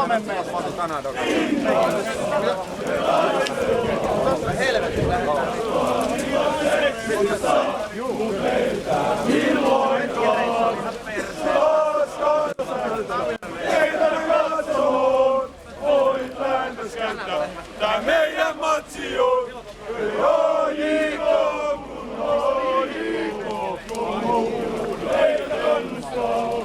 Suomen mies. Kanada. Helvetin lähdetään. Tää meidän matsi on HJK, kun HJK, kun meidän kannustaa.